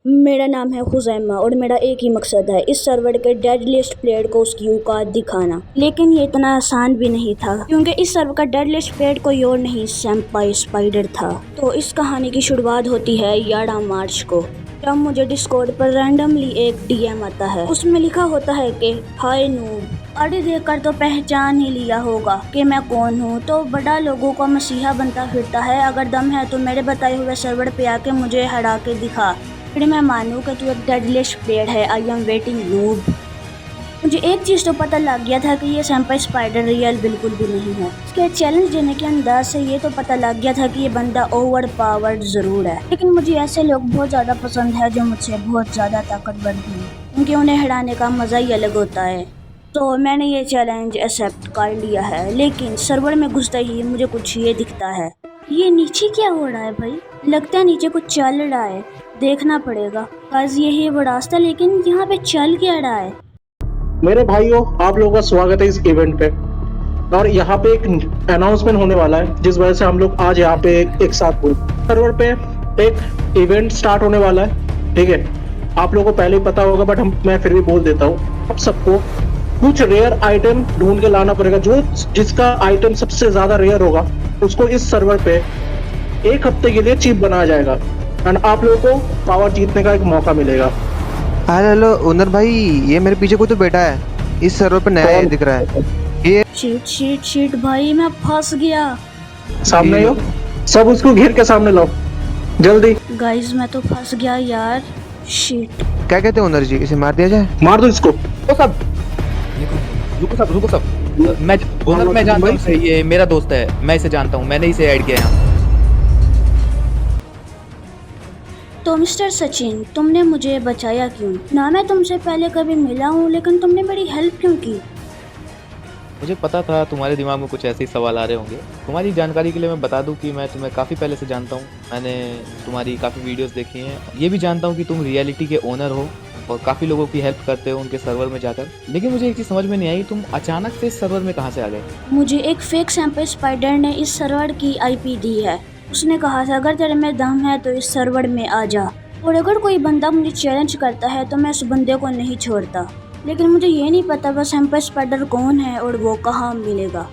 मेरा नाम है खुज़ैमा और मेरा एक ही मकसद है इस सर्वर के डेडलिस्ट प्लेयर को उसकी औकात दिखाना। लेकिन ये इतना आसान भी नहीं था क्योंकि इस सर्वर का डेडलिस्ट प्लेयर कोई और नहीं सेंपाई स्पाइडर था। तो इस कहानी की शुरुआत होती है 11 मार्च को, जब मुझे डिस्कॉर्ड पर रैंडमली एक डीएम आता है। उसमें लिखा होता है कि हाय नूब, आईडी देखकर तो पहचान ही लिया होगा कि मैं कौन हूँ। तो बड़ा लोगों का मसीहा बनता फिरता है, अगर दम है तो मेरे बताए हुए सर्वर पे आके मुझे हरा के दिखा, फिर मैं मानूँ कि तू एक डेडलिस्ट प्लेयर है। I am waiting noob. मुझे एक चीज़ तो पता लग गया था कि ये सेंपाई स्पाइडर रियल बिल्कुल भी नहीं है। इसके चैलेंज देने के अंदाज से ये तो पता लग गया था कि ये बंदा ओवर पावर्ड ज़रूर है। लेकिन मुझे ऐसे लोग बहुत ज़्यादा पसंद है जो मुझसे बहुत ज़्यादा ताकतवर हैं, क्योंकि उन्हें हराने का मज़ा ही अलग होता है। तो मैंने ये चैलेंज एक्सेप्ट कर लिया है। लेकिन सर्वर में घुसते ही मुझे कुछ ये दिखता है। ये नीचे क्या हो रहा है भाई? लगता है नीचे कुछ चल रहा है, देखना पड़ेगा। गाइस यही वो रास्ता, लेकिन यहाँ पे चल क्या रहा है? मेरे भाइयों, आप लोगों का स्वागत है इस इवेंट पे। और यहाँ पे एक अनाउंसमेंट होने वाला है जिस वजह से हम लोग आज यहाँ पे एक साथ हुए। सर्वर पे एक इवेंट स्टार्ट होने वाला है, ठीक है। आप लोगों को पहले ही पता होगा बट मैं फिर भी बोल देता हूँ। आप सबको कुछ रेयर आइटम ढूंढ के लाना पड़ेगा। जिसका आइटम सबसे ज्यादा रेयर होगा उसको इस सर्वर पे एक हफ्ते के लिए चीफ बनाया जाएगा एंड आप लोगों को पावर जीतने का एक मौका मिलेगा। हेलो ओनर भाई, ये मेरे पीछे कोई तो बैठा है, इस सर्वर पे नया दिख रहा है। ये शीट भाई, मैं फंस गया। सामने हो, सब उसको घेर के सामने लाओ जल्दी। गाइस मैं तो फंस गया यार। शीट। क्या कहते हैं ओनर जी, इसे मार दिया जाए? मार दो इसको। तो सब रुको सब। मैं ओनर मैं जानता हूँ, ये मेरा दोस्त है, मैं इसे जानता हूँ, मैंने इसे ऐड किया है। तो मिस्टर सचिन, तुमने मुझे बचाया क्यों? ना मैं तुमसे पहले कभी मिला हूँ, लेकिन तुमने मेरी हेल्प क्यों की? मुझे पता था तुम्हारे दिमाग में कुछ ऐसे ही सवाल आ रहे होंगे। तुम्हारी जानकारी के लिए मैं बता दूं कि मैं तुम्हें काफ़ी पहले से जानता हूं। मैंने तुम्हारी काफ़ी वीडियोस देखी हैं। ये भी जानता हूं कि तुम रियलिटी के ओनर हो और काफ़ी लोगों की हेल्प करते हो उनके सर्वर में जाकर। लेकिन मुझे एक चीज़ समझ में नहीं आई, तुम अचानक से इस सर्वर में कहाँ से आ गए? मुझे एक फेक सेंपाई स्पाइडर ने इस सर्वर की आईपी दी है। उसने कहा था अगर तेरे में दम है तो इस सर्वर में आ जा, और अगर कोई बंदा मुझे चैलेंज करता है तो मैं उस बंदे को नहीं छोड़ता। लेकिन मुझे ये नहीं पता वो सेंपाई स्पाइडर कौन है और वो कहाँ मिलेगा।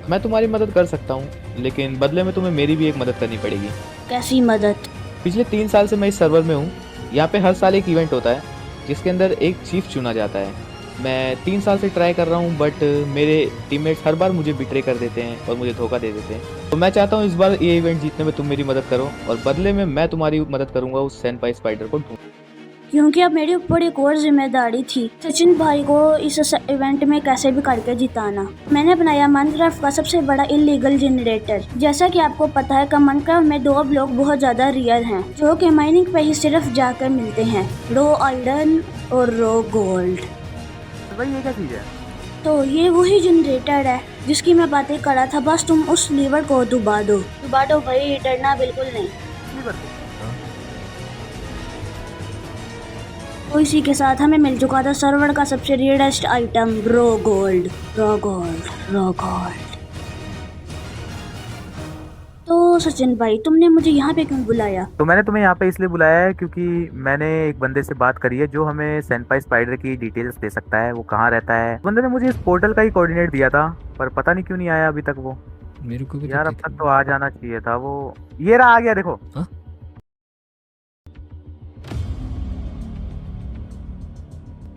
मैं तुम्हारी मदद कर सकता हूँ, लेकिन बदले में तुम्हें मेरी भी एक मदद करनी पड़ेगी। कैसी मदद? पिछले 3 साल से मैं इस सर्वर में हूँ। यहाँ पे हर साल एक इवेंट होता है जिसके अंदर एक चीफ चुना जाता है। मैं 3 साल से ट्राई कर रहा हूँ बट मेरे टीममेट्स हर बार मुझे बिट्रे कर देते हैं और मुझे धोखा दे देते हैं। तो मैं चाहता हूँ इस बार ये इवेंट जीतने में तुम मेरी मदद करो और बदले में मैं तुम्हारी मदद करूँगा उस सेंपाई स्पाइडर को ढूंढ। क्योंकि अब मेरे ऊपर एक और जिम्मेदारी थी, सचिन भाई को इस इवेंट में कैसे भी करके जिताना। मैंने बनाया माइनक्राफ्ट का सबसे बड़ा इलीगल जनरेटर। जैसा कि आपको पता है कि माइनक्राफ्ट में 2 ब्लॉक बहुत ज्यादा रियल हैं, जो कि माइनिंग पे ही सिर्फ जाकर मिलते हैं, रो आयरन और रो गोल्ड। भाई ये क्या चीज़ है? तो ये वही जनरेटर है जिसकी मैं बातें कर रहा था। बस तुम उस लीवर को दबा दो भाई, डरना बिल्कुल नहीं। तो इसी के साथ हमें मिल चुका था सर्वर का सबसे रेयरेस्ट आइटम, रो गोल्ड। तो सचिन भाई, तुमने मुझे यहाँ पे क्यों बुलाया? तो मैंने तुम्हें यहाँ पे इसलिए बुलाया है क्योंकि मैंने एक बंदे से बात करी है जो हमें सेंपाई स्पाइडर की डिटेल्स दे सकता है, वो कहाँ रहता है। बंदे ने मुझे इस पोर्टल का ही कोऑर्डिनेट दिया था, पर पता नहीं क्यों नहीं आया अभी तक वो। मेरे को भी यार अब तक तो आ जाना चाहिए था वो। ये रहा, आ गया देखो। हा?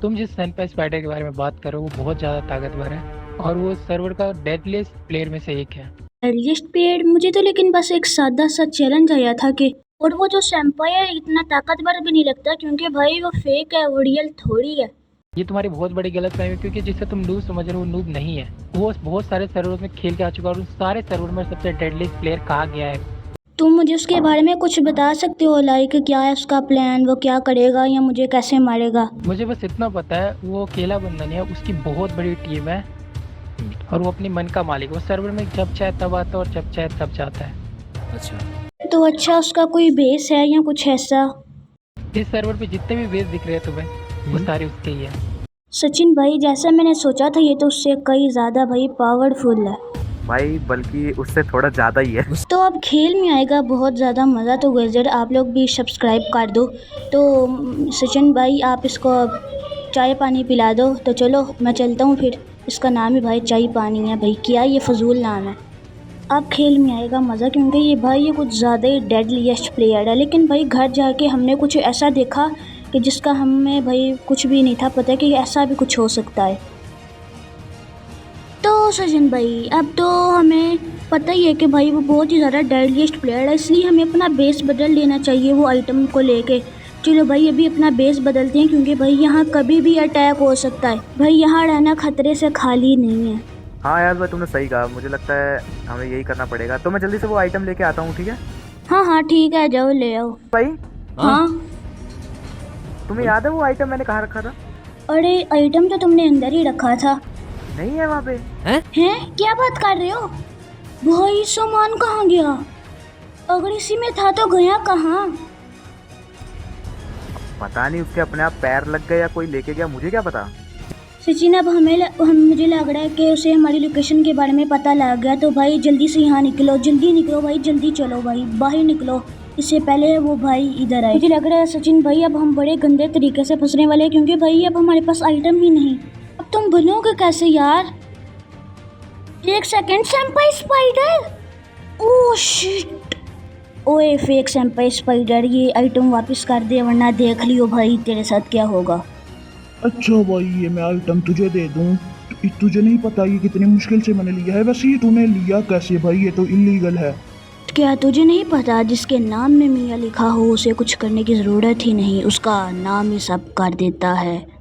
तुम जिस सेंपाई स्पाइडर के बारे में बात कर रहे हो वो बहुत ज़्यादा ताकतवर है और वो सर्वर का डेडलिस्ट प्लेयर में से एक है। डेडलिस्ट प्लेयर? मुझे तो लेकिन बस एक सादा सा चैलेंज आया था कि, और वो जो सेंपाई है इतना ताकतवर भी नहीं लगता, क्योंकि भाई वो फेक है, वो रियल थोड़ी है। ये तुम्हारी बहुत बड़ी गलतफहमी है, क्योंकि जिसे तुम नूब समझ रहे हो वो नूब नहीं है। वो बहुत सारे सर्वर में खेल के आ चुका है और उन सारे सर्वर में सबसे डेडलिस्ट प्लेयर कहा गया है। तुम मुझे उसके बारे में कुछ बता सकते हो? लाइक क्या है उसका प्लान, वो क्या करेगा या मुझे कैसे मारेगा? मुझे बस इतना पता है, वो अकेला बंदा नहीं है, उसकी बहुत बड़ी टीम है और वो अपनी मन का मालिक है। वो सर्वर में जब चाहे तब आता है और जब चाहे तब जाता है। अच्छा। तो अच्छा, उसका कोई बेस है या कुछ ऐसा? इस सर्वर पे जितने भी बेस दिख रहे हैं तुम्हें वो सारे उसके ही है। सचिन भाई, जैसा मैंने सोचा था ये तो उससे कई ज़्यादा भाई पावरफुल है। भाई बल्कि उससे थोड़ा ज़्यादा ही है। तो अब खेल में आएगा बहुत ज़्यादा मज़ा। तो गजर आप लोग भी सब्सक्राइब कर दो। तो सचिन भाई आप इसको चाय पानी पिला दो। तो चलो मैं चलता हूँ फिर। इसका नाम ही भाई चाय पानी है भाई, क्या ये फजूल नाम है। अब खेल में आएगा मज़ा, क्योंकि ये कुछ ज़्यादा ही डेडलीस्ट प्लेयर है। लेकिन भाई घर जाके हमने कुछ ऐसा देखा कि जिसका हमें भाई कुछ भी नहीं था पता कि ऐसा भी कुछ हो सकता है। तो सचिन भाई अब तो हमें पता ही है कि भाई वो बहुत ही ज़्यादा डेडलीस्ट प्लेयर है, इसलिए हमें अपना बेस बदल लेना चाहिए वो आइटम को लेके। चलो भाई अभी अपना बेस बदलते हैं, क्योंकि भाई यहाँ कभी भी अटैक हो सकता है। भाई यहाँ रहना खतरे से खाली नहीं है। हाँ यार भाई तुमने सही कहा, मुझे लगता है हमें यही करना पड़ेगा। तो मैं जल्दी से वो आइटम लेके आता हूँ, ठीक है हाँ हाँ ठीक है, जाओ ले आओ। भाई? हाँ तुम्हें याद है वो आइटम मैंने कहाँ रखा था? अरे आइटम तो तुमने अंदर ही रखा था। नहीं है वहाँ पे। हैं क्या बात कर रहे हो भाई? सामान कहाँ गया? अगर इसी में था तो गया कहाँ? पता नहीं, उसके अपने आप पैर लग गए या कोई लेके गया, मुझे क्या पता। सचिन अब मुझे लग रहा है कि उसे हमारी लोकेशन के बारे में पता लग गया। तो भाई जल्दी से यहाँ निकलो, जल्दी निकलो भाई, जल्दी चलो भाई, बाहर निकलो इससे पहले वो भाई इधर आए। मुझे लग रहा है सचिन भाई अब हम बड़े गंदे तरीके से फंसने वाले हैं, क्योंकि भाई अब हमारे पास आइटम ही नहीं। अब तुम बनोगे कैसे यार? एक second, senpai spider. Oh shit, ओए फेक सेंपाई स्पाइडर, ये आइटम वापस कर दे वरना देख लियो भाई तेरे साथ क्या होगा। अच्छा भाई ये मैं आइटम तुझे दे दूं? तुझे नहीं पता ये कितनी मुश्किल से मैंने लिया है। वैसे ये तूने लिया कैसे भाई? ये तो इलीगल है। क्या तुझे नहीं पता जिसके नाम में मियाँ लिखा हो उसे कुछ करने की ज़रूरत ही नहीं, उसका नाम ही सब कर देता है।